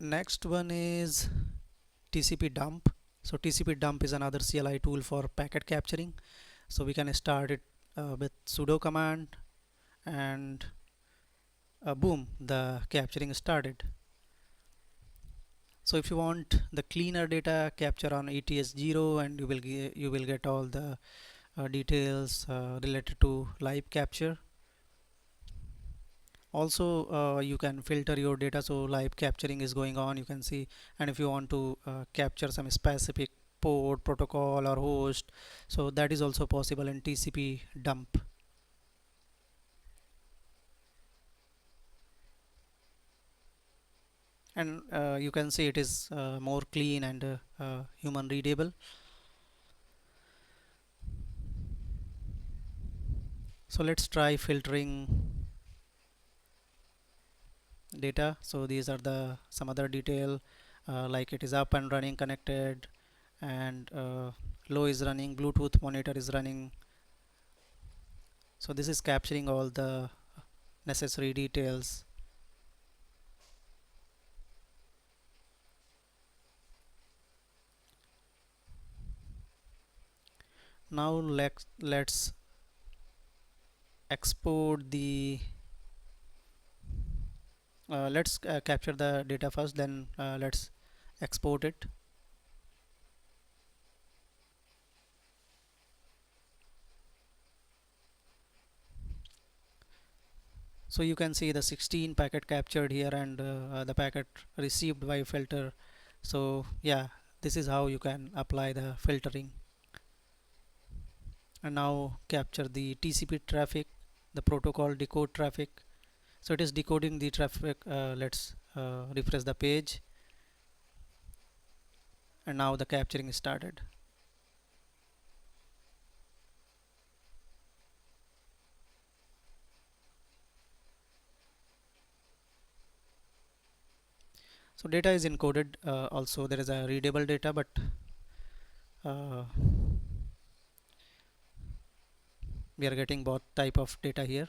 Next one is tcpdump. So tcpdump is another CLI tool for packet capturing. So we can start it with sudo command, and boom, the capturing started. So if you want the cleaner data, capture on ETS0, and you will get all the details related to live capture. Also you can filter your data, so live capturing is going on, you can see. And if you want to capture some specific port, protocol, or host, so that is also possible in TCP dump. And you can see it is more clean and human readable. So let's try filtering data. So these are the some other detail, like it is up and running, connected, and low is running, Bluetooth monitor is running. So this is capturing all the necessary details. Now let's export the let's capture the data first, then let's export it. So you can see the 16 packet captured here, and the packet received by filter. So yeah, this is how you can apply the filtering. And now capture the TCP traffic, the protocol decode traffic. So it is decoding the traffic. Let's refresh the page, and now the capturing is started. So data is encoded. Also there is a readable data, but uh, we are getting both type of data here.